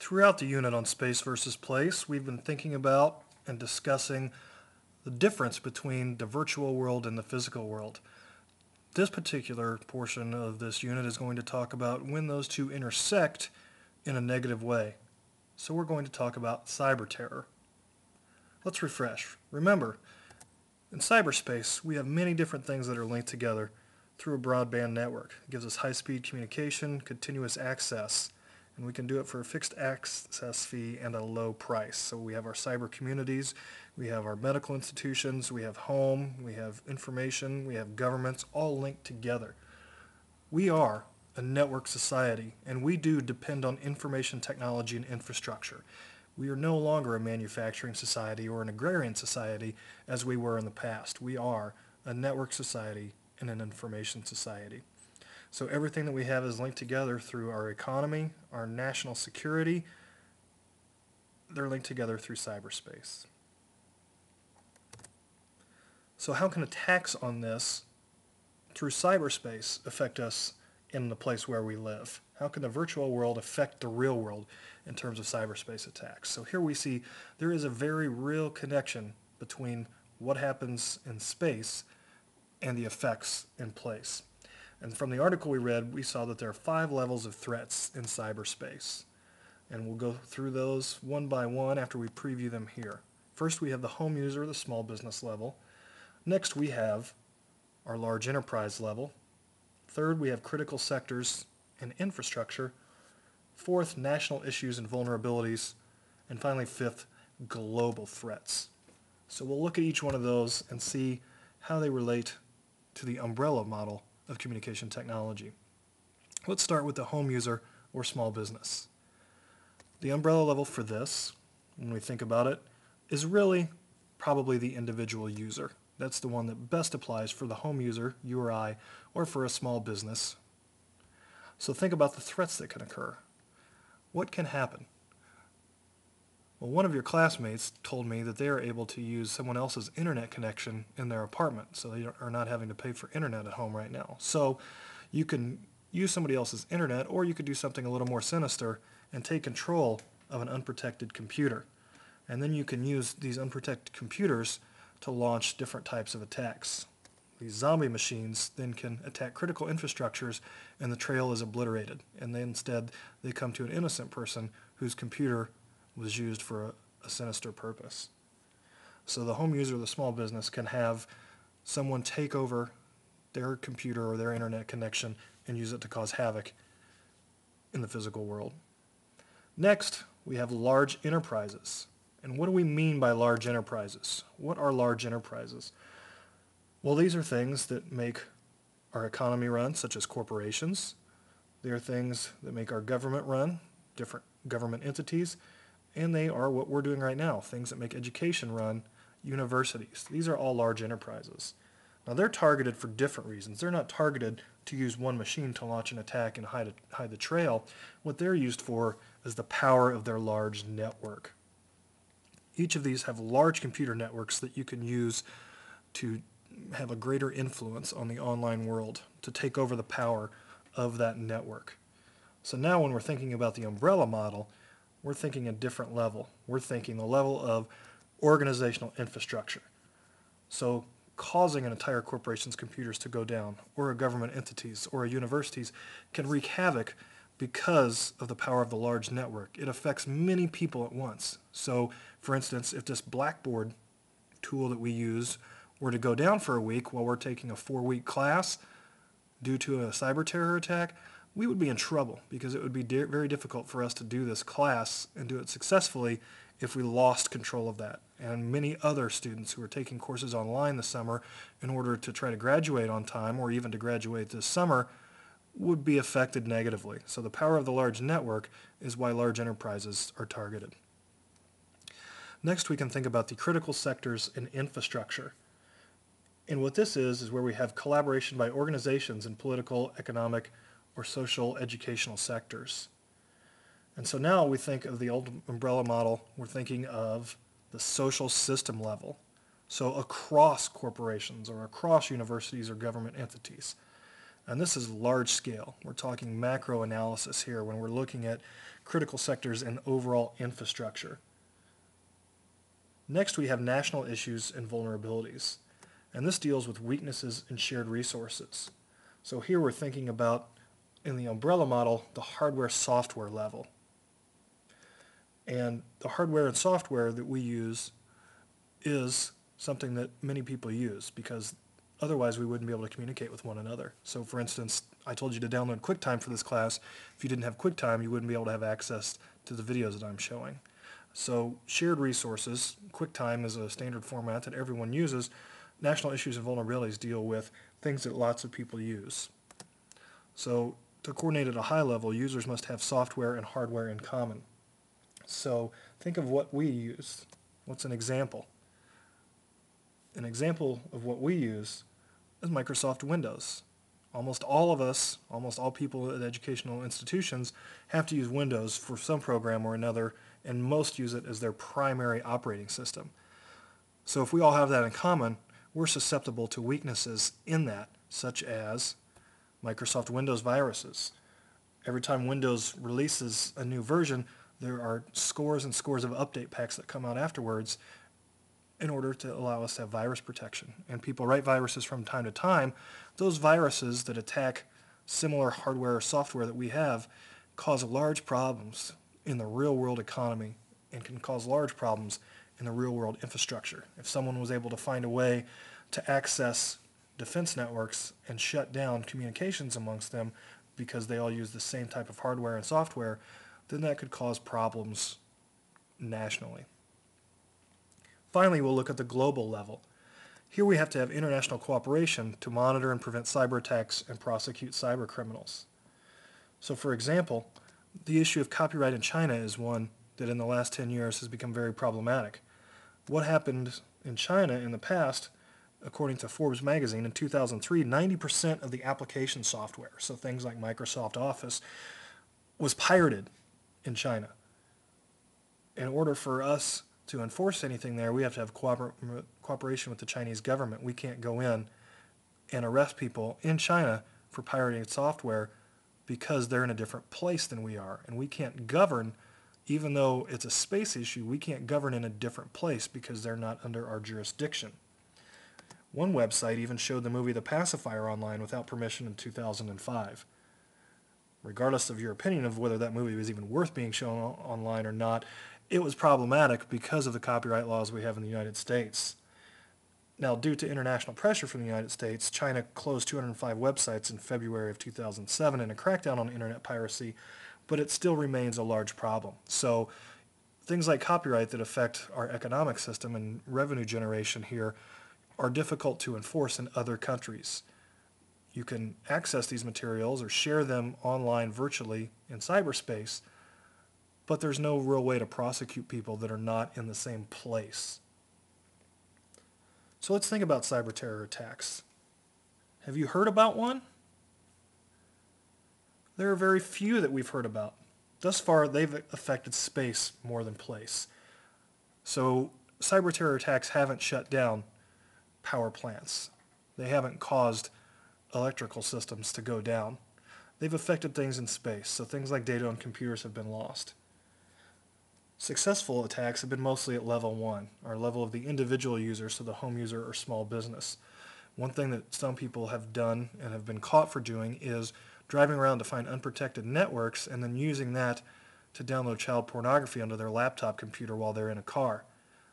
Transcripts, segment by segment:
Throughout the unit on space versus place, we've been thinking about and discussing the difference between the virtual world and the physical world. This particular portion of this unit is going to talk about when those two intersect in a negative way. So we're going to talk about cyberterror. Let's refresh. Remember, in cyberspace, we have many different things that are linked together through a broadband network. It gives us high-speed communication, continuous access, and we can do it for a fixed access fee and a low price. So we have our cyber communities, we have our medical institutions, we have home, we have information, we have governments, all linked together. We are a network society, and we do depend on information technology and infrastructure. We are no longer a manufacturing society or an agrarian society as we were in the past. We are a network society and an information society. So everything that we have is linked together through our economy, our national security. They're linked together through cyberspace. So how can attacks on this through cyberspace affect us in the place where we live? How can the virtual world affect the real world in terms of cyberspace attacks? So here we see there is a very real connection between what happens in space and the effects in place. And from the article we read, we saw that there are 5 levels of threats in cyberspace. And we'll go through those one by one after we preview them here. First, we have the home user, the small business level. Next, we have our large enterprise level. Third, we have critical sectors and infrastructure. Fourth, national issues and vulnerabilities. And finally, fifth, global threats. So we'll look at each one of those and see how they relate to the umbrella model of communication technology. Let's start with the home user or small business. The umbrella level for this, when we think about it, is really probably the individual user. That's the one that best applies for the home user, you or I, or for a small business. So think about the threats that can occur. What can happen? Well, one of your classmates told me that they are able to use someone else's internet connection in their apartment, so they are not having to pay for internet at home right now. So you can use somebody else's internet, or you could do something a little more sinister and take control of an unprotected computer. And then you can use these unprotected computers to launch different types of attacks. These zombie machines then can attack critical infrastructures, and the trail is obliterated. And then instead they come to an innocent person whose computer was used for a sinister purpose. So the home user, the small business, can have someone take over their computer or their internet connection and use it to cause havoc in the physical world. Next, we have large enterprises. And what do we mean by large enterprises? What are large enterprises? Well, these are things that make our economy run, such as corporations. They are things that make our government run, different government entities. And they are what we're doing right now, things that make education run, universities. These are all large enterprises. Now, they're targeted for different reasons. They're not targeted to use one machine to launch an attack and hide the trail. What they're used for is the power of their large network. Each of these have large computer networks that you can use to have a greater influence on the online world, to take over the power of that network. So now when we're thinking about the umbrella model, we're thinking a different level. We're thinking the level of organizational infrastructure. So causing an entire corporation's computers to go down, or a government entity's, or a university's, can wreak havoc because of the power of the large network. It affects many people at once. So, for instance, if this Blackboard tool that we use were to go down for a week while we're taking a 4-week class due to a cyber terror attack, we would be in trouble because it would be very difficult for us to do this class and do it successfully if we lost control of that. And many other students who are taking courses online this summer in order to try to graduate on time, or even to graduate this summer, would be affected negatively. So the power of the large network is why large enterprises are targeted. Next, we can think about the critical sectors in infrastructure. And what this is where we have collaboration by organizations in political, economic, or social educational sectors. And so now we think of the old umbrella model, we're thinking of the social system level. So across corporations or across universities or government entities. And this is large scale. We're talking macro analysis here when we're looking at critical sectors and overall infrastructure. Next, we have national issues and vulnerabilities. And this deals with weaknesses in shared resources. So here we're thinking about, in the umbrella model, the hardware-software level. And the hardware and software that we use is something that many people use because otherwise we wouldn't be able to communicate with one another. So for instance, I told you to download QuickTime for this class. If you didn't have QuickTime, you wouldn't be able to have access to the videos that I'm showing. So shared resources, QuickTime is a standard format that everyone uses. National issues and vulnerabilities deal with things that lots of people use. So to coordinate at a high level, users must have software and hardware in common. So think of what we use. What's an example? An example of what we use is Microsoft Windows. Almost all of us, almost all people at educational institutions have to use Windows for some program or another, and most use it as their primary operating system. So if we all have that in common, we're susceptible to weaknesses in that, such as Microsoft Windows viruses. Every time Windows releases a new version, there are scores and scores of update packs that come out afterwards in order to allow us to have virus protection. And people write viruses from time to time. Those viruses that attack similar hardware or software that we have cause large problems in the real-world economy and can cause large problems in the real-world infrastructure. If someone was able to find a way to access defense networks and shut down communications amongst them because they all use the same type of hardware and software, then that could cause problems nationally. Finally, we'll look at the global level. Here we have to have international cooperation to monitor and prevent cyber attacks and prosecute cyber criminals. So for example, the issue of copyright in China is one that in the last 10 years has become very problematic. What happened in China in the past, according to Forbes magazine in 2003, 90% of the application software, so things like Microsoft Office, was pirated in China. In order for us to enforce anything there, we have to have cooperation with the Chinese government. We can't go in and arrest people in China for pirating software because they're in a different place than we are. And we can't govern, even though it's a space issue, we can't govern in a different place because they're not under our jurisdiction. One website even showed the movie The Pacifier online without permission in 2005. Regardless of your opinion of whether that movie was even worth being shown online or not, it was problematic because of the copyright laws we have in the United States. Now, due to international pressure from the United States, China closed 205 websites in February of 2007 in a crackdown on internet piracy, but it still remains a large problem. So things like copyright that affect our economic system and revenue generation here are difficult to enforce in other countries. You can access these materials or share them online virtually in cyberspace, but there's no real way to prosecute people that are not in the same place. So let's think about cyberterror attacks. Have you heard about one? There are very few that we've heard about. Thus far, they've affected space more than place. So cyberterror attacks haven't shut down power plants. They haven't caused electrical systems to go down. They've affected things in space, so things like data on computers have been lost. Successful attacks have been mostly at level 1, or level of the individual user, so the home user or small business. One thing that some people have done and have been caught for doing is driving around to find unprotected networks and then using that to download child pornography onto their laptop computer while they're in a car.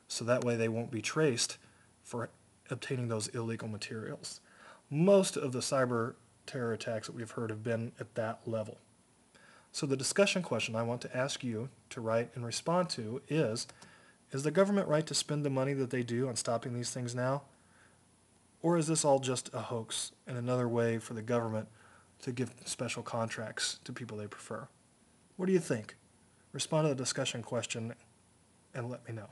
So that way they won't be traced for obtaining those illegal materials. Most of the cyber terror attacks that we've heard have been at that level. So the discussion question I want to ask you to write and respond to is the government right to spend the money that they do on stopping these things now? Or is this all just a hoax and another way for the government to give special contracts to people they prefer? What do you think? Respond to the discussion question and let me know.